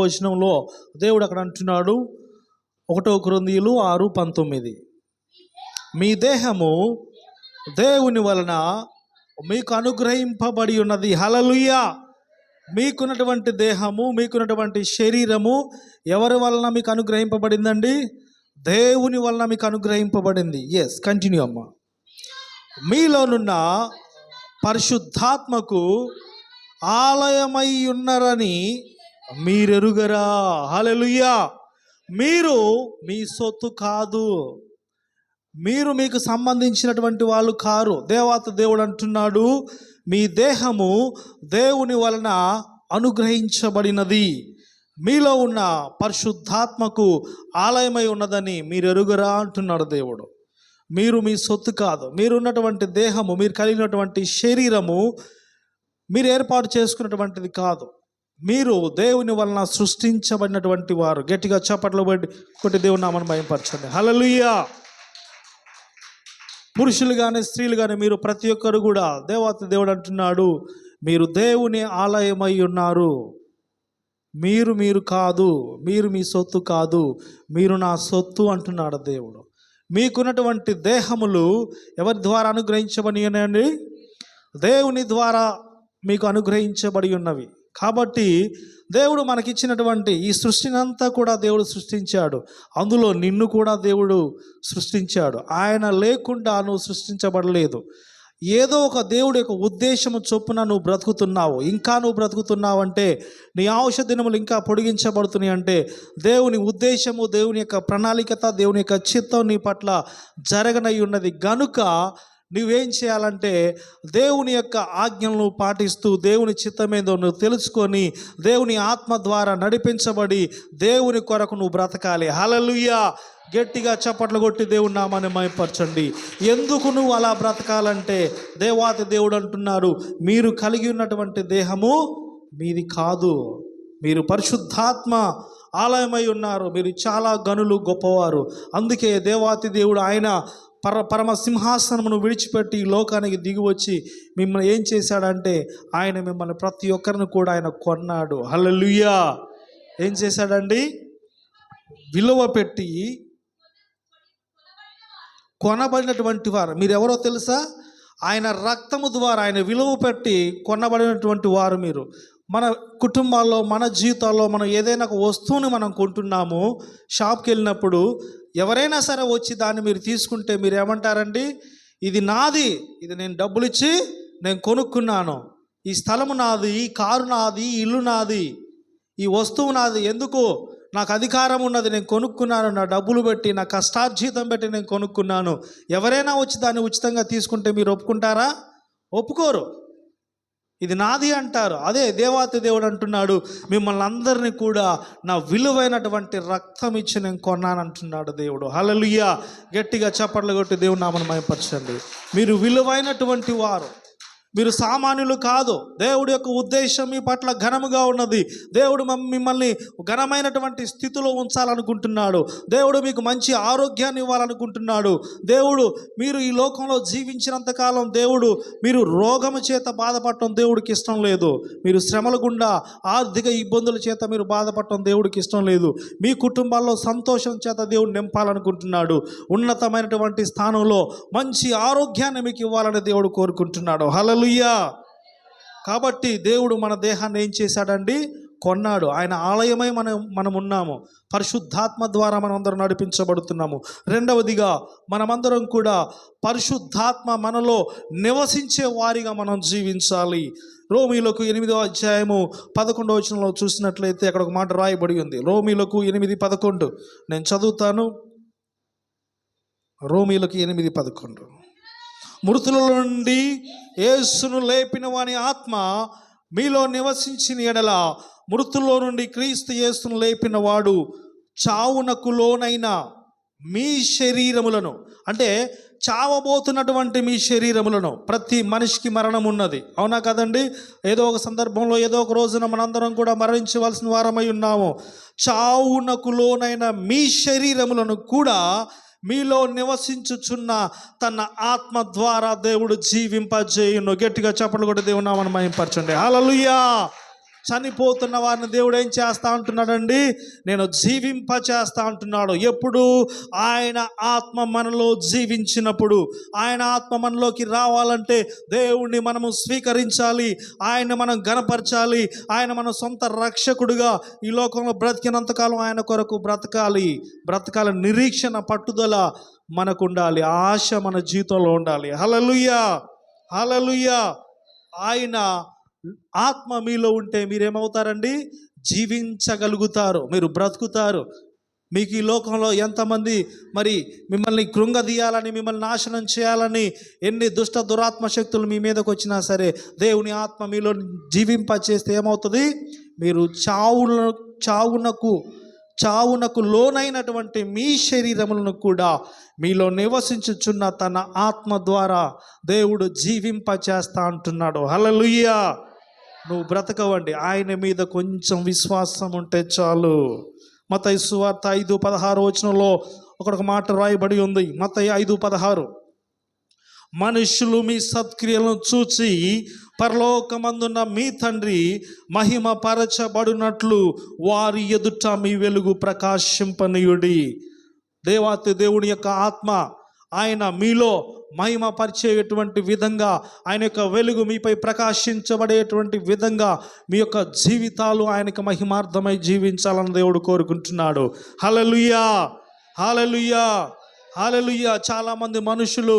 వచనంలో దేవుడు అక్కడ అంటున్నాడు, 1 కొరింథీయులు 6:19, మీ దేహము దేవుని వలన మీకు అనుగ్రహింపబడి ఉన్నది. హల్లెలూయా. మీకున్నటువంటి దేహము, మీకున్నటువంటి శరీరము ఎవరి వలన మీకు అనుగ్రహింపబడిందండి? దేవుని వలన మీకు అనుగ్రహింపబడింది. ఎస్, కంటిన్యూ అమ్మ. మీలోనున్న పరిశుద్ధాత్మకు ఆలయమై ఉన్నారని మీరెరుగరా? హల్లెలూయా. మీరు మీ సొత్తు కాదు, మీరు మీకు సంబంధించినటువంటి వాళ్ళు కారు. దేవుడు అంటున్నాడు, మీ దేహము దేవుని వలన అనుగ్రహించబడినది, మీలో ఉన్న పరిశుద్ధాత్మకు ఆలయమై ఉన్నదని మీరు ఎరుగరా అంటున్నాడు దేవుడు. మీరు మీ సొత్తు కాదు. మీరున్నటువంటి దేహము, మీరు కలిగినటువంటి శరీరము మీరు ఏర్పాటు చేసుకున్నటువంటిది కాదు. మీరు దేవుని వలన సృష్టించబడినటువంటి వారు. గట్టిగా చప్పట్లు కొట్టి దేవుని నామమును మహిమపరచండి. హల్లెలూయా. పురుషులు కానీ స్త్రీలు కానీ మీరు ప్రతి ఒక్కరు కూడా దేవుడు అంటున్నాడు, మీరు దేవుని ఆలయమై ఉన్నారు. మీరు కాదు, మీరు మీ సొత్తు కాదు, మీరు నా సొత్తు అంటున్నాడు దేవుడు. మీకున్నటువంటి దేహములు ఎవరి ద్వారా అనుగ్రహించబడి ఉన్నాయండి? దేవుని ద్వారా మీకు అనుగ్రహించబడి ఉన్నవి. కాబట్టి దేవుడు మనకిచ్చినటువంటి ఈ సృష్టిని అంతా కూడా దేవుడు సృష్టించాడు. అందులో నిన్ను కూడా దేవుడు సృష్టించాడు. ఆయన లేకుండా నువ్వు సృష్టించబడలేదు. ఏదో ఒక దేవుడి యొక్క ఉద్దేశము చొప్పున నువ్వు బ్రతుకుతున్నావు. ఇంకా నువ్వు బ్రతుకుతున్నావు అంటే, నీ ఆయుష దినములు ఇంకా పొడిగించబడుతున్నాయి అంటే దేవుని ఉద్దేశము, దేవుని యొక్క ప్రణాళికత, దేవుని యొక్క చిత్తం నీ పట్ల జరగనై ఉన్నది. గనుక నువ్వేం చేయాలంటే దేవుని యొక్క ఆజ్ఞలను పాటిస్తూ దేవుని చిత్తమేందో నువ్వు తెలుసుకొని దేవుని ఆత్మ ద్వారా నడిపించబడి దేవుని కొరకు నువ్వు బ్రతకాలి. హల్లెలూయా. గట్టిగా చప్పట్లు కొట్టి దేవుని నామాన్ని మహిమపరచండి. ఎందుకు నువ్వు అలా బ్రతకాలంటే దేవుడు అంటున్నారు, మీరు కలిగి ఉన్నటువంటి దేహము మీది కాదు, మీరు పరిశుద్ధాత్మ ఆలయమై ఉన్నారు. మీరు చాలా గనులు, గొప్పవారు. అందుకే దేవుడు ఆయన పరమ సింహాసనమును విడిచిపెట్టి ఈ లోకానికి దిగి వచ్చి మిమ్మల్ని ఏం చేశాడంటే, ఆయన మిమ్మల్ని ప్రతి ఒక్కరిని కూడా ఆయన కొన్నాడు. హల్లెలూయా. ఏం చేశాడండి? విలువ పెట్టి కొనబడినటువంటి వారు. మీరు ఎవరో తెలుసా? ఆయన రక్తము ద్వారా, ఆయన విలువ పెట్టి కొనబడినటువంటి వారు మీరు. మన కుటుంబాల్లో, మన జీవితాల్లో మనం ఏదైనా ఒక వస్తువుని మనం కొంటున్నాము, షాప్కి వెళ్ళినప్పుడు ఎవరైనా సరే వచ్చి దాన్ని మీరు తీసుకుంటే మీరు ఏమంటారండి? ఇది నాది, ఇది నేను డబ్బులు ఇచ్చి నేను కొనుక్కున్నాను, ఈ స్థలము నాది, ఈ కారు నాది, ఈ ఇల్లు నాది, ఈ వస్తువు నాది. ఎందుకు? నాకు అధికారం ఉన్నది, నేను కొనుక్కున్నాను, నా డబ్బులు పెట్టి, నా కష్టార్జితం పెట్టి నేను కొనుక్కున్నాను. ఎవరైనా వచ్చి దాన్ని ఉచితంగా తీసుకుంటే మీరు ఒప్పుకుంటారా? ఒప్పుకోరు. ఇది నాది అంటారు. అదే దేవుడు అంటున్నాడు, మిమ్మల్ని అందరినీ కూడా నా విలువైనటువంటి రక్తం ఇచ్చి నేను కొన్నాను అంటున్నాడు దేవుడు. హల్లెలూయా. గట్టిగా చప్పట్లు కొట్టి దేవుని నామమును మహిమపరచండి. మీరు విలువైనటువంటి వారు, మీరు సామాన్యులు కాదు. దేవుడి యొక్క ఉద్దేశం మీ పట్ల ఘనముగా ఉన్నది. దేవుడు మిమ్మల్ని ఘనమైనటువంటి స్థితిలో ఉంచాలనుకుంటున్నాడు. దేవుడు మీకు మంచి ఆరోగ్యాన్ని ఇవ్వాలనుకుంటున్నాడు. దేవుడు మీరు ఈ లోకంలో జీవించినంతకాలం మీరు రోగము చేత బాధపడటం దేవుడికి ఇష్టం లేదు. మీరు శ్రమల గుండా, ఆర్థిక ఇబ్బందుల చేత మీరు బాధపడటం దేవుడికి ఇష్టం లేదు. మీ కుటుంబాల్లో సంతోషం చేత దేవుడు నింపాలనుకుంటున్నాడు. ఉన్నతమైనటువంటి స్థానంలో మంచి ఆరోగ్యాన్ని మీకు ఇవ్వాలని దేవుడు కోరుకుంటున్నాడు. హల్లెలూయా. కాబట్టి దేవుడు మన దేహాన్ని ఏం చేశాడండి? కొన్నాడు. ఆయన ఆలయమై మనం ఉన్నాము. పరిశుద్ధాత్మ ద్వారా మనం అందరం నడిపించబడుతున్నాము. రెండవదిగా మనమందరం కూడా పరిశుద్ధాత్మ మనలో నివసించే వారిగా మనం జీవించాలి. రోమీయులకు 8వ అధ్యాయము 11వ వచనంలో చూసినట్లయితే అక్కడ ఒక మాట రాయబడి ఉంది. రోమీయులకు 8:11 నేను చదువుతాను. రోమీయులకు 8:11, మృతుల నుండి యేసును లేపిన వాని ఆత్మ మీలో నివసించిన ఎడల, మృతుల్లో నుండి క్రీస్తు యేసును లేపిన వాడు చావునకు లోనైన మీ శరీరములను, అంటే చావబోతున్నటువంటి మీ శరీరములను, ప్రతి మనిషికి మరణం ఉన్నది, అవునా కదండి? ఏదో ఒక సందర్భంలో, ఏదో ఒక రోజున మనందరం కూడా మరణించవలసిన వారమై ఉన్నాము. చావునకు లోనైన మీ శరీరములను కూడా మీలో నివసించుచున్న తన ఆత్మ ద్వారా దేవుడు జీవింపజేయును. గట్టిగా చప్పట్లు కొట్టి దేవుని నామమును మహిమపరచండి. హల్లెలూయా. చనిపోతున్న వారిని దేవుడు ఏం చేస్తా అంటున్నాడండి? నేను జీవింప చేస్తా అంటున్నాడు. ఎప్పుడు? ఆయన ఆత్మ మనలో జీవించినప్పుడు. ఆయన ఆత్మ మనలోకి రావాలంటే దేవుణ్ణి మనము స్వీకరించాలి, ఆయన మనం గణపరచాలి, ఆయన మన సొంత రక్షకుడుగా ఈ లోకంలో బ్రతికినంతకాలం ఆయన కొరకు బ్రతకాలి. నిరీక్షణ, పట్టుదల మనకు ఉండాలి, ఆశ మన జీవితంలో ఉండాలి. హల్లెలూయా, హల్లెలూయా. ఆయన ఆత్మ మీలో ఉంటే మీరేమవుతారండి? జీవించగలుగుతారు, మీరు బ్రతుకుతారు. మీకు ఈ లోకంలో ఎంతమంది మరి మిమ్మల్ని కృంగదీయాలని, మిమ్మల్ని నాశనం చేయాలని ఎన్ని దుష్ట దురాత్మ శక్తులు మీ మీదకి వచ్చినా సరే, దేవుని ఆత్మ మీలో జీవింప చేస్తే ఏమవుతుంది? మీరు చావునకు లోనైనటువంటి మీ శరీరములను కూడా మీలో నివసించుచున్న తన ఆత్మ ద్వారా దేవుడు జీవింప చేస్తా అంటున్నాడు. హల్లెలూయా. నువ్వు బ్రతకవండి, ఆయన మీద కొంచెం విశ్వాసం ఉంటే చాలు. మత్తయి సువార్త 5:16 ఒక మాట రాయబడి ఉంది. మత్తయి 5:16, మనుషులు మీ సత్క్రియలను చూచి పరలోకమందున్న మీ తండ్రి మహిమ పరచబడినట్లు వారి ఎదుట మీ వెలుగు ప్రకాశింపనీయుడి. దేవుని యొక్క ఆత్మ ఆయన మీలో మహిమ పరిచేటువంటి విధంగా, ఆయన యొక్క వెలుగు మీపై ప్రకాశించబడేటువంటి విధంగా మీ యొక్క జీవితాలు ఆయనకు మహిమార్థమై జీవించాలని దేవుడు కోరుకుంటున్నాడు. హల్లెలూయా, హల్లెలూయా, హల్లెలూయా. చాలామంది మనుషులు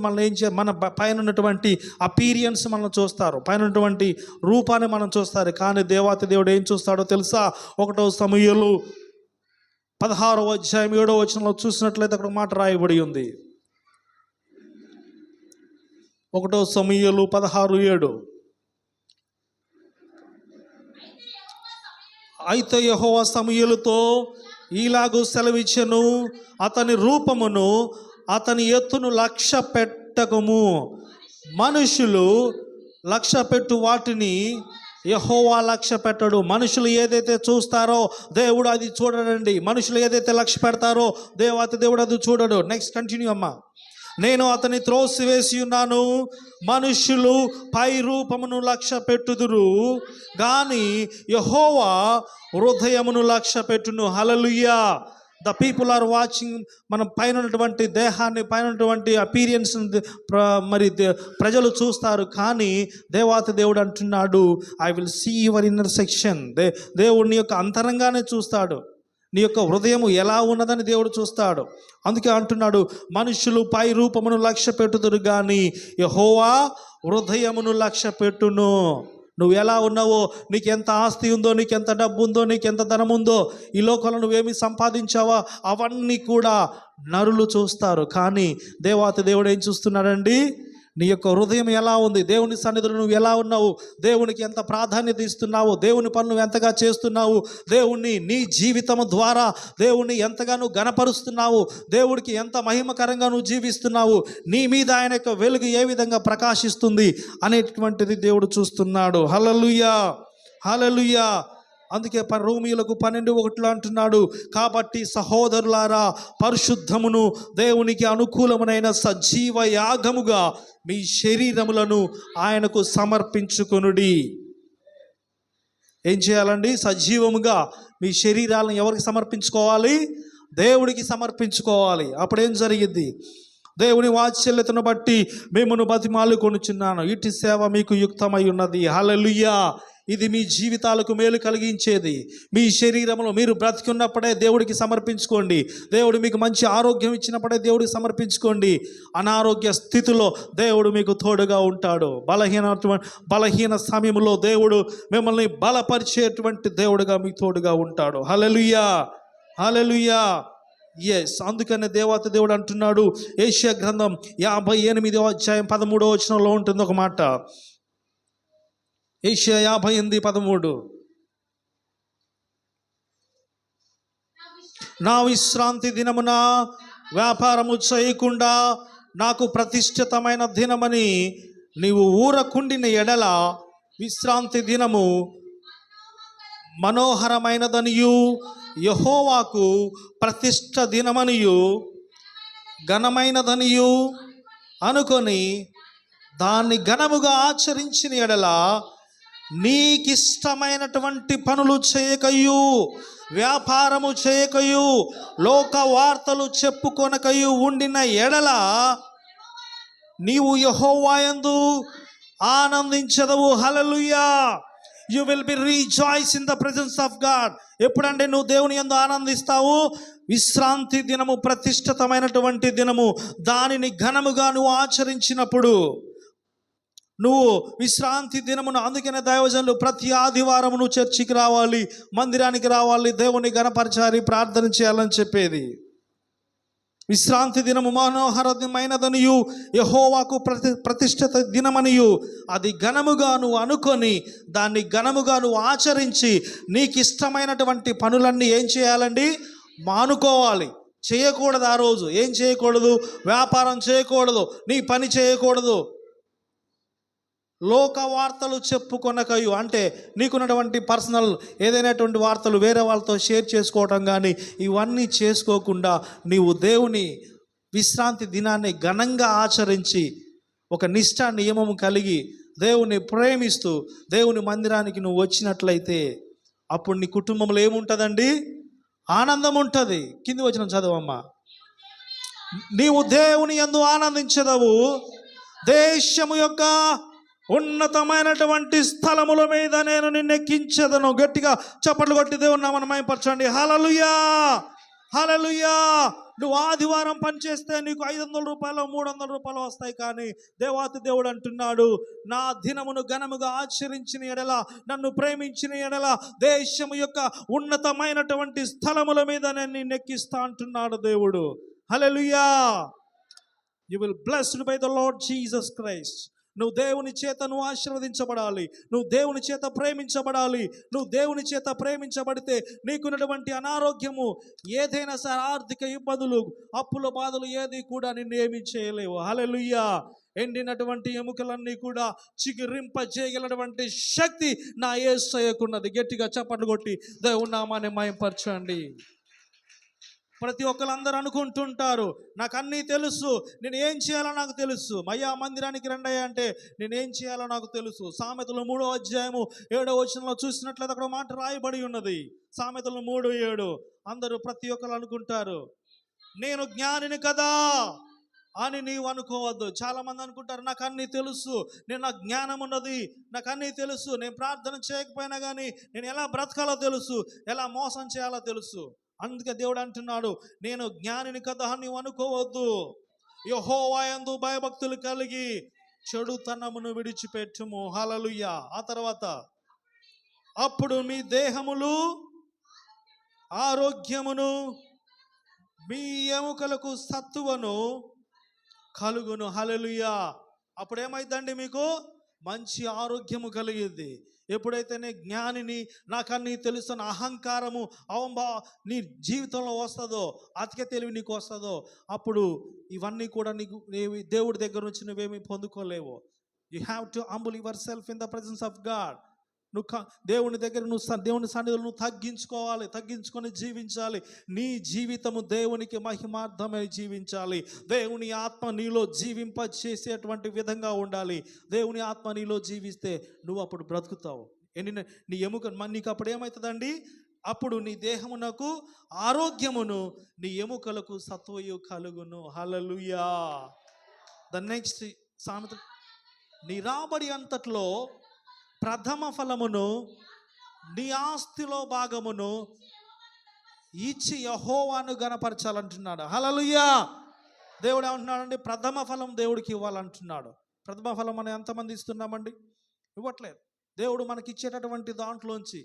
మనల్ని మన పైన ఉన్నటువంటి అపీరియన్స్ మనం చూస్తారు, పైన ఉన్నటువంటి రూపాన్ని మనం చూస్తారు. కానీ దేవాతి దేవుడు ఏం చూస్తాడో తెలుసా? 1 సమూయేలు 16:7 చూసినట్లయితే అక్కడ మాట రాయబడి ఉంది. 1 సమూయేలు 16:7, అయితే యెహోవా సమూయేలుతో ఈలాగు సెలవిచ్చెను, అతని రూపమును అతని ఎత్తును లక్ష్య పెట్టకము. మనుషులు లక్ష్య పెట్టు వాటిని యెహోవా లక్ష్య పెట్టడు. మనుషులు ఏదైతే చూస్తారో దేవుడు అది చూడడండి. మనుషులు ఏదైతే లక్ష్య పెడతారో దేవుడు అది చూడడు. నెక్స్ట్ కంటిన్యూ అమ్మా. నేను అతని త్రోసివేసి ఉన్నాను, మనుషులు పై రూపమును లక్ష్య పెట్టుదురు కానీ యెహోవా హృదయమును లక్ష్య పెట్టును. Hallelujah. The people are watching. మనం పైన ఉన్నటువంటి దేహాన్ని, పైన ఉన్నటువంటి అపీరియన్స్ మరి ప్రజలు చూస్తారు, కానీ దేవాతి దేవుడు అంటున్నాడు, I will see your inner section. దేవుడిని యొక్క అంతరంగానే చూస్తాడు, నీ యొక్క హృదయము ఎలా ఉన్నదని దేవుడు చూస్తాడు. అందుకే అంటున్నాడు, మనుషులు పై రూపమును లక్ష్య పెట్టుదురు కానీ యెహోవా హృదయమును లక్ష్య పెట్టును. నువ్వు ఎలా ఉన్నావో, నీకు ఎంత ఆస్తి ఉందో, నీకు ఎంత డబ్బు ఉందో, నీకు ఎంత ధనం ఉందో, ఈ లోకంలో నువ్వేమి సంపాదించావా అవన్నీ కూడా నరులు చూస్తారు. కానీ దేవాతి దేవుడు ఏం చూస్తున్నాడండి? నీ యొక్క హృదయం ఎలా ఉంది, దేవుని సన్నిధిలో నువ్వు ఎలా ఉన్నావు, దేవునికి ఎంత ప్రాధాన్యత ఇస్తున్నావు, దేవుని పనులు నువ్వు ఎంతగా చేస్తున్నావు, దేవుణ్ణి నీ జీవితం ద్వారా దేవుణ్ణి ఎంతగా నువ్వు గణపరుస్తున్నావు, దేవుడికి ఎంత మహిమకరంగా నువ్వు జీవిస్తున్నావు, నీ మీద ఆయన యొక్క వెలుగు ఏ విధంగా ప్రకాశిస్తుంది అనేటువంటిది దేవుడు చూస్తున్నాడు. హల్లెలూయా, హల్లెలూయా. అందుకే రోమీయులకు 12:1 అంటున్నాడు, కాబట్టి సహోదరులారా, పరిశుద్ధమును దేవునికి అనుకూలమునైన సజీవ యాగముగా మీ శరీరములను ఆయనకు సమర్పించుకొనుడి. ఏం చేయాలండి? సజీవముగా మీ శరీరాలను ఎవరికి సమర్పించుకోవాలి? దేవుడికి సమర్పించుకోవాలి. అప్పుడేం జరిగింది? దేవుని వాత్సల్యతను బట్టి మిమ్మును బతిమాలు కొనుచున్నాను, ఇటు సేవ మీకు యుక్తమై ఉన్నది. హల్లెలూయా. ఇది మీ జీవితాలకు మేలు కలిగించేది. మీ శరీరంలో మీరు బ్రతికున్నప్పుడే దేవుడికి సమర్పించుకోండి. దేవుడు మీకు మంచి ఆరోగ్యం ఇచ్చినప్పుడే దేవుడికి సమర్పించుకోండి. అనారోగ్య స్థితిలో దేవుడు మీకు తోడుగా ఉంటాడు. బలహీన సమయంలో దేవుడు మిమ్మల్ని బలపరిచేటువంటి దేవుడుగా మీకు తోడుగా ఉంటాడు. హల్లెలూయా, హల్లెలూయా. ఎస్, అందుకనే దేవాతి దేవుడు అంటున్నాడు, యెషయా గ్రంథం 58:13 ఉంటుంది ఒక మాట. యెషయా 58:13, నా విశ్రాంతి దినమున వ్యాపారము చేయకుండా నాకు ప్రతిష్ఠితమైన దినమని నీవు ఊరకుండిన ఎడల విశ్రాంతి దినము మనోహరమైనదనియు యెహోవాకు ప్రతిష్ఠ దినమనియు ఘనమైనదనియు అనుకొని దాన్ని ఘనముగా ఆచరించిన ఎడల నీకిష్టమైనటువంటి పనులు చేయకయు, వ్యాపారము చేయకయు, లోక వార్తలు చెప్పుకొనకయు ఉండిన ఎడల నీవు యెహోవాయందు ఆనందించదవు. Hallelujah. You will be rejoice in the presence of God. ఎప్పుడంటే నువ్వు దేవుని యందు ఆనందిస్తావు? విశ్రాంతి దినము ప్రతిష్ఠితమైనటువంటి దినము, దానిని ఘనముగా నువ్వు ఆచరించినప్పుడు. నువ్వు విశ్రాంతి దినమును, అందుకనే దైవజనులు ప్రతి ఆదివారం నువ్వు చర్చికి రావాలి, మందిరానికి రావాలి, దేవుని ఘనపరచాలి, ప్రార్థన చేయాలని చెప్పేది. విశ్రాంతి దినము మనోహరమైనదనియు, యెహోవాకు ప్రతిష్ఠిత దినమనియు, అది ఘనముగా నువ్వు అనుకొని దాన్ని ఘనముగా నువ్వు ఆచరించి నీకు ఇష్టమైనటువంటి పనులన్నీ ఏం చేయాలండి? మానుకోవాలి. చేయకూడదు. ఆ రోజు ఏం చేయకూడదు? వ్యాపారం చేయకూడదు, నీ పని చేయకూడదు. లోక వార్తలు చెప్పుకొనకయు అంటే నీకున్నటువంటి పర్సనల్ ఏదైనటువంటి వార్తలు వేరే వాళ్ళతో షేర్ చేసుకోవటం కానీ ఇవన్నీ చేసుకోకుండా నీవు దేవుని విశ్రాంతి దినాన్ని ఘనంగా ఆచరించి ఒక నిష్ఠా నియమము కలిగి దేవుని ప్రేమిస్తూ దేవుని మందిరానికి నువ్వు వచ్చినట్లయితే అప్పుడు నీ కుటుంబంలో ఏముంటుందండి? ఆనందం ఉంటుంది. కింది వచ్చిన చదవమ్మా. నీవు దేవుని యందు ఆనందించదవు, దేశము యొక్క ఉన్నతమైనటువంటి స్థలముల మీద నేను నిన్నెక్కించదను. గట్టిగా చప్పట్లు కొట్టి దేవుని నామమును మహిమపరచండి. హల్లెలూయా, హల్లెలూయా. నువ్వు ఆదివారం పనిచేస్తే నీకు 500 రూపాయలు 300 రూపాయలు వస్తాయి, కానీ దేవాతి దేవుడు అంటున్నాడు, నా దినమును ఘనముగా ఆచరించిన ఎడల, నన్ను ప్రేమించిన ఎడల దేశము యొక్క ఉన్నతమైనటువంటి స్థలముల మీద నేను నిన్నెక్కిస్తా అంటున్నాడు దేవుడు. Hallelujah. You will blessed by the Lord Jesus Christ. నువ్వు దేవుని చేత నువ్వు ఆశీర్వదించబడాలి, నువ్వు దేవుని చేత ప్రేమించబడాలి. నువ్వు దేవుని చేత ప్రేమించబడితే నీకున్నటువంటి అనారోగ్యము, ఏదైనా సరే ఆర్థిక ఇబ్బందులు, అప్పుల బాధలు ఏది కూడా నిన్ను ఏమీ చేయలేవు. హల్లెలూయా. ఎండినటువంటి ఎముకలన్నీ కూడా చిగురింప చేయగలటువంటి శక్తి నా యేసయ్యకున్నది. గట్టిగా చప్పట్లు కొట్టి దేవుని నామాన్ని మహిమపరచండి. ప్రతి ఒక్కరందరూ అనుకుంటుంటారు, నాకు అన్నీ తెలుసు, నేను ఏం చేయాలో నాకు తెలుసు. అయ్యా మందిరానికి రండి అయ్యా అంటే నేనేం చేయాలో నాకు తెలుసు. సామెతలు 3వ అధ్యాయము 7వ వచనంలో చూసినట్లయితే అక్కడ మాట రాయబడి ఉన్నది. సామెతలు 3:7. అందరూ ప్రతి ఒక్కరు అనుకుంటారు, నేను జ్ఞానిని కదా అని నీవు అనుకోవద్దు. చాలామంది అనుకుంటారు, నాకు అన్నీ తెలుసు, నాకు జ్ఞానం ఉన్నది, నాకు అన్నీ తెలుసు, నేను ప్రార్థన చేయకపోయినా కానీ నేను ఎలా బ్రతకాలో తెలుసు, ఎలా మోసం చేయాలో తెలుసు. అందుకే దేవుడు అంటున్నాడు, నేను జ్ఞానిని కదా నీవు అనుకోవద్దు. యెహోవా యందు భయభక్తులు కలిగి చెడుతనమును విడిచిపెట్టుము. హల్లెలూయా. ఆ తర్వాత అప్పుడు మీ దేహములు ఆరోగ్యమును, మీ ఎముకలకు సత్తువను కలుగును. హల్లెలూయా. అప్పుడు ఏమైందండి? మీకు మంచి ఆరోగ్యము కలిగింది. ఎప్పుడైతే నీ జ్ఞానిని, నాకన్నీ తెలుసు అహంకారము నీ జీవితంలో వస్తుందో, అతిక తెలివి నీకు వస్తుందో, అప్పుడు ఇవన్నీ కూడా నీకు దేవుడి దగ్గర నుంచి నువ్వేమీ పొందుకోలేవు. You have to humble yourself in the presence of God. నువ్వు దేవుని దగ్గర దేవుని సన్నిధిలో నువ్వు తగ్గించుకోవాలి, తగ్గించుకొని జీవించాలి. నీ జీవితము దేవునికి మహిమార్థమై జీవించాలి. దేవుని ఆత్మ నీలో జీవింప చేసేటువంటి విధంగా ఉండాలి. దేవుని ఆత్మ నీలో జీవిస్తే నువ్వు అప్పుడు బ్రతుకుతావు. నీ ఎముక నీకు అప్పుడు ఏమవుతుందండి? అప్పుడు నీ దేహమునకు ఆరోగ్యమును, నీ ఎముకలకు సత్వయు కలుగును. హల్లెలూయా. ద నెక్స్ట్ సామెత, నీ రాబడి అంతట్లో ప్రథమ ఫలమును, నీ ఆస్తిలో భాగమును ఇచ్చి యెహోవాను గణపరచాలంటున్నాడు. హల్లెలూయా. దేవుడు ఏమంటున్నాడండి? ప్రథమ ఫలం దేవుడికి ఇవ్వాలంటున్నాడు. ప్రథమ ఫలం మనం ఎంతమంది ఇస్తున్నామండి? ఇవ్వట్లేదు. దేవుడు మనకి ఇచ్చేటటువంటి దాంట్లోంచి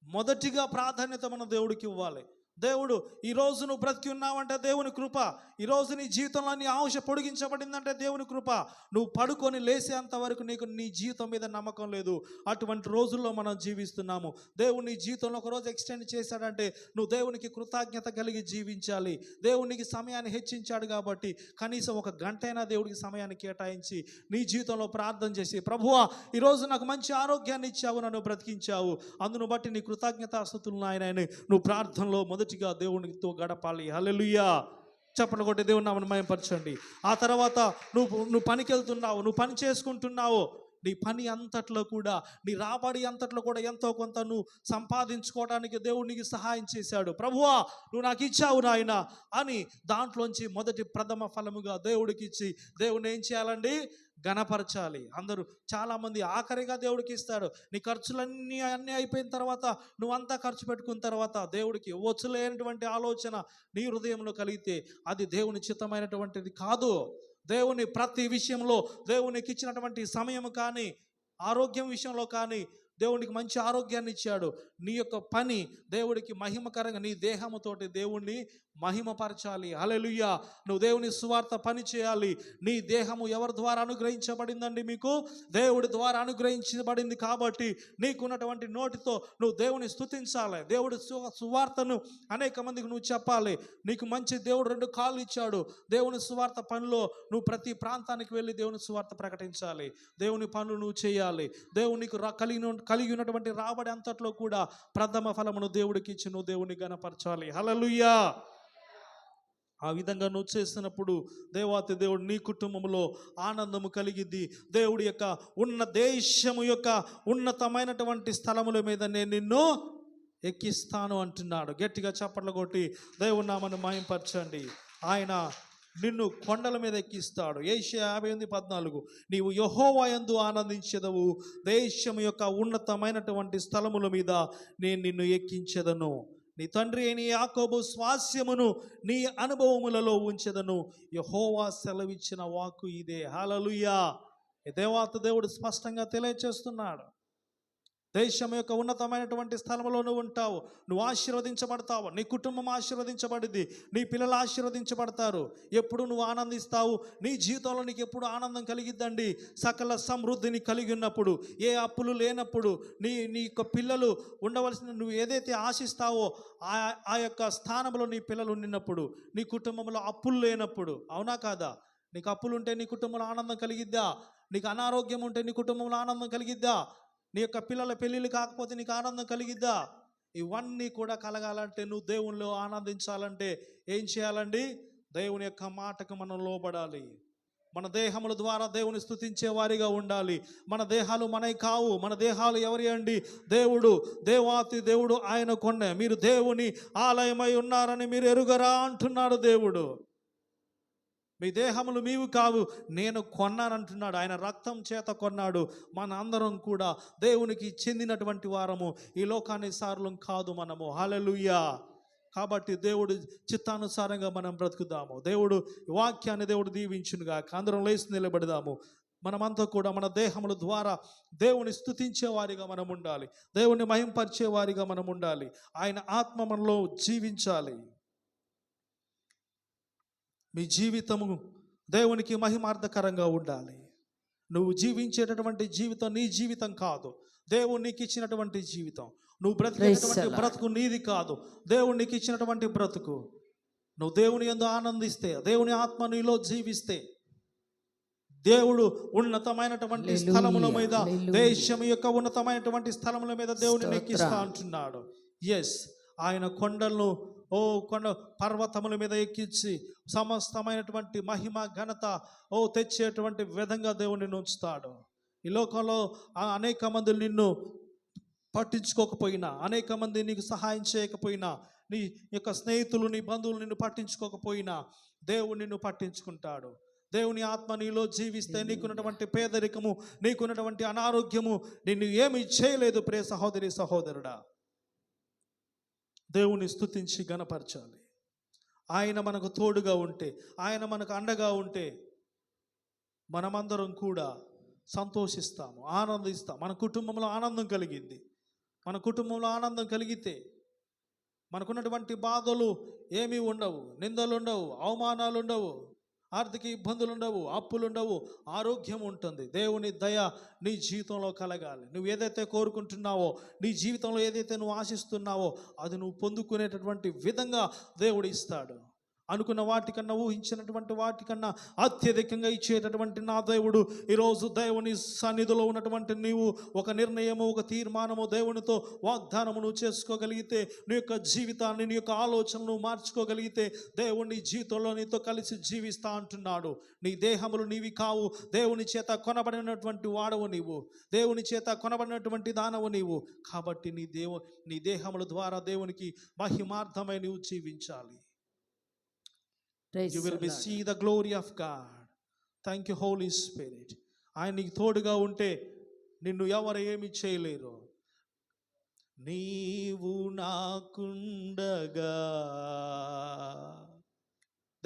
మొదటిగా ప్రాధాన్యత మనం దేవుడికి ఇవ్వాలి. దేవుడు ఈరోజు నువ్వు బ్రతికి ఉన్నావంటే దేవుని కృప. ఈరోజు నీ జీవితంలో నీ ఆయుష పొడిగించబడిందంటే దేవుని కృప. నువ్వు పడుకొని లేసేంత వరకు నీకు నీ జీవితం మీద నమ్మకం లేదు. అటువంటి రోజుల్లో మనం జీవిస్తున్నాము. దేవుడు నీ జీవితంలో ఒకరోజు ఎక్స్టెండ్ చేశాడంటే నువ్వు దేవునికి కృతజ్ఞత కలిగి జీవించాలి. దేవునికి సమయాన్ని హెచ్చించాడు కాబట్టి కనీసం 1 గంటైనా దేవుడికి సమయాన్ని కేటాయించి నీ జీవితంలో ప్రార్థన చేసి, ప్రభువా ఈరోజు నాకు మంచి ఆరోగ్యాన్ని ఇచ్చావు, నన్ను బ్రతికించావు, అందును బట్టి నీ కృతజ్ఞతాస్తుతులు నాయనని నువ్వు ప్రార్థనలో మొదటిగా దేవునితో గడపాలి. హల్లెలూయా. చప్పట్లు కొట్టి దేవుని నామమును మహిమపరచండి. ఆ తర్వాత నువ్వు పనికి వెళ్తున్నావు, నువ్వు పని చేసుకుంటున్నావు, నీ పని అంతట్లో కూడా, నీ రాబడి అంతట్లో కూడా ఎంతో కొంత నువ్వు సంపాదించుకోవడానికి దేవుడు నీకు సహాయం చేశాడు. ప్రభువా నువ్వు నాకు ఇచ్చావు నాయన అని దాంట్లోంచి మొదటి ప్రథమ ఫలముగా దేవుడికి ఇచ్చి దేవుని ఏం చేయాలండి? ఘనపరచాలి. అందరూ చాలామంది ఆఖరిగా దేవుడికి ఇస్తాడు. నీ ఖర్చులన్నీ అయిపోయిన తర్వాత, నువ్వంతా ఖర్చు పెట్టుకున్న తర్వాత దేవుడికి వచ్చలేనటువంటి ఆలోచన నీ హృదయంలో కలిగితే అది దేవుని చిత్తమైనటువంటిది కాదు. దేవుని ప్రతి విషయంలో దేవునికి ఇచ్చినటువంటి సమయం కానీ, ఆరోగ్యం విషయంలో కానీ, దేవునికి మంచి ఆరోగ్యాన్ని ఇచ్చాడు. నీ యొక్క పని దేవుడికి మహిమకరంగా, నీ దేహముతోటి దేవుణ్ణి మహిమపరచాలి. హల్లెలూయా. నువ్వు దేవుని సువార్త పని చేయాలి. నీ దేహము ఎవరి ద్వారా అనుగ్రహించబడిందండి? మీకు దేవుడి ద్వారా అనుగ్రహించబడింది. కాబట్టి నీకున్నటువంటి నోటితో నువ్వు దేవుని స్తుతించాలి. దేవుడి సువార్తను అనేక మందికి నువ్వు చెప్పాలి. నీకు మంచి దేవుడు 2 కాళ్ళు ఇచ్చాడు. దేవుని సువార్త పనిలో నువ్వు ప్రతి ప్రాంతానికి వెళ్ళి దేవుని సువార్త ప్రకటించాలి. దేవుని పనులు నువ్వు చేయాలి. దేవుడు నీకు కలిగి ఉన్నటువంటి రాబడి అంతట్లో కూడా ప్రథమ ఫలమును దేవుడికి ఇచ్చి నువ్వు దేవుని ఘనపరచాలి. హల్లెలూయా. ఆ విధంగా నువ్వు చేసినప్పుడు దేవాతి దేవుడు నీ కుటుంబంలో ఆనందము కలిగిద్ది. దేవుడి యొక్క దేశము యొక్క ఉన్నతమైనటువంటి స్థలముల మీద నేను నిన్ను ఎక్కిస్తాను అంటున్నాడు. గట్టిగా చప్పట్లు కొట్టి దేవుని నామమును మహిమపరచండి. ఆయన నిన్ను కొండల మీద ఎక్కిస్తాడు. యెషయా 58:14 నీవు యెహోవా యందు ఆనందించెదవు, దేశము యొక్క ఉన్నతమైనటువంటి స్థలముల మీద నేను నిన్ను ఎక్కించెదను. నీ తండ్రి అయిన యాకోబు స్వాస్యమును నీ అనుభవములలో ఉంచెదను. యెహోవా సెలవిచ్చిన వాక్కు ఇదే. హల్లెలూయా. దేవాతి దేవుడు స్పష్టంగా తెలియచేస్తున్నాడు. దేశం యొక్క ఉన్నతమైనటువంటి స్థలంలో నువ్వు ఉంటావు. నువ్వు ఆశీర్వదించబడతావు. నీ కుటుంబం ఆశీర్వదించబడింది. నీ పిల్లలు ఆశీర్వదించబడతారు. ఎప్పుడు నువ్వు ఆనందిస్తావు. నీ జీవితంలో నీకు ఎప్పుడు ఆనందం కలిగిద్దండి? సకల సమృద్ధిని కలిగి ఉన్నప్పుడు, ఏ అప్పులు లేనప్పుడు, నీ యొక్క పిల్లలు ఉండవలసిన నువ్వు ఏదైతే ఆశిస్తావో ఆ యొక్క స్థానంలో నీ పిల్లలు ఉండినప్పుడు, నీ కుటుంబంలో అప్పులు లేనప్పుడు. అవునా కాదా? నీకు అప్పులు ఉంటే నీ కుటుంబంలో ఆనందం కలిగిద్దా? నీకు అనారోగ్యం ఉంటే నీ కుటుంబంలో ఆనందం కలిగిద్దా? నీ యొక్క పిల్లల పెళ్ళిళ్ళు కాకపోతే నీకు ఆనందం కలిగిద్దా? ఇవన్నీ కూడా కలగాలంటే, నువ్వు దేవునిలో ఆనందించాలంటే ఏం చేయాలండి? దేవుని యొక్క మాటకు మనం లోబడాలి. మన దేహముల ద్వారా దేవుని స్తుతించే వారిగా ఉండాలి. మన దేహాలు మనవి కావు. మన దేహాలు ఎవరి అండి? దేవుడు, దేవాతి దేవుడు ఆయన కొండ. మీరు దేవుని ఆలయమై ఉన్నారని మీరు ఎరుగరా అంటున్నాడు దేవుడు. మీ దేహములు మీవి కావు, నేను కొన్నానంటున్నాడు. ఆయన రక్తం చేత కొన్నాడు. మన అందరం కూడా దేవునికి చెందినటువంటి వారము, ఈ లోకానుసారులం కాదు మనము. హల్లెలూయా. కాబట్టి దేవుడు చిత్తానుసారంగా మనం బ్రతుకుదాము. దేవుడు వాక్యాన్ని దేవుడు దీవించునుగా. అందరం లేచి నిలబడదాము. మనమంతా కూడా మన దేహముల ద్వారా దేవుని స్తుతించే వారిగా మనం ఉండాలి. దేవుని మహింపరిచే వారిగా మనం ఉండాలి. ఆయన ఆత్మ మనలో జీవించాలి. మీ జీవితము దేవునికి మహిమార్థకరంగా ఉండాలి. నువ్వు జీవించేటటువంటి జీవితం నీ జీవితం కాదు, దేవుడు నీకు ఇచ్చినటువంటి జీవితం. నువ్వు బ్రతికేటటువంటి బ్రతుకు నీది కాదు, దేవుడు నీకు ఇచ్చినటువంటి బ్రతుకు. నువ్వు దేవుని యందు ఆనందిస్తే, దేవుని ఆత్మ నీలో జీవిస్తే, దేవుడు ఉన్నతమైనటువంటి స్థలముల మీద, దేశం యొక్క ఉన్నతమైనటువంటి స్థలముల మీద దేవుని ఎక్కిస్తా అంటున్నాడు. ఎస్, ఆయన కొండలను కొండ పర్వతముల మీద ఎక్కించి సమస్తమైనటువంటి మహిమ ఘనత తెచ్చేటువంటి విధంగా దేవుని ఉంచుతాడు. ఈ లోకంలో అనేక మంది నిన్ను పట్టించుకోకపోయినా, అనేక మంది నీకు సహాయం చేయకపోయినా, నీ యొక్క స్నేహితులు, నీ బంధువులు నిన్ను పట్టించుకోకపోయినా, దేవుడు నిన్ను పట్టించుకుంటాడు. దేవుని ఆత్మ నీలో జీవిస్తే నీకున్నటువంటి పేదరికము, నీకున్నటువంటి అనారోగ్యము నిన్ను ఏమి చేయలేదు. ప్రియ సహోదరి సహోదరుడా, దేవుని స్తుతించి గణపరచాలి. ఆయన మనకు తోడుగా ఉంటే, ఆయన మనకు అండగా ఉంటే మనమందరం కూడా సంతోషిస్తాము, ఆనందిస్తాం. మన కుటుంబంలో ఆనందం కలిగింది. మన కుటుంబంలో ఆనందం కలిగితే మనకున్నటువంటి బాధలు ఏమీ ఉండవు, నిందలు ఉండవు, అవమానాలు ఉండవు, ఆర్థిక ఇబ్బందులు ఉండవు, అప్పులు ఉండవు, ఆరోగ్యం ఉంటుంది. దేవుని దయ నీ జీవితంలో కలగాలి. నువ్వు ఏదైతే కోరుకుంటున్నావో, నీ జీవితంలో ఏదైతే నువ్వు ఆశిస్తున్నావో అది నువ్వు పొందుకునేటటువంటి విధంగా దేవుడు ఇస్తాడు. అనుకున్న వాటికన్నా, ఊహించినటువంటి వాటికన్నా అత్యధికంగా ఇచ్చేటటువంటి నా దేవుడు, ఈరోజు దేవుని సన్నిధిలో ఉన్నటువంటి నీవు ఒక నిర్ణయము, ఒక తీర్మానము, దేవునితో వాగ్దానము నువ్వు చేసుకోగలిగితే, నీ యొక్క జీవితాన్ని, నీ యొక్క ఆలోచనను మార్చుకోగలిగితే, దేవుని జీవితంలో నీతో కలిసి జీవిస్తా అంటున్నాడు. నీ దేహములు నీవి కావు, దేవుని చేత కొనబడినటువంటి వాడవు నీవు, దేవుని చేత కొనబడినటువంటి దానవు నీవు. కాబట్టి నీ దేహముల ద్వారా దేవునికి మహిమార్థమై నీవు జీవించాలి. Praise You will the Lord. see the glory of God. Thank you, Holy Spirit. ఆయన నీకు తోడుగా ఉంటే నిన్ను ఎవరు ఏమి చేయలేరు. నీవు నాకుండగా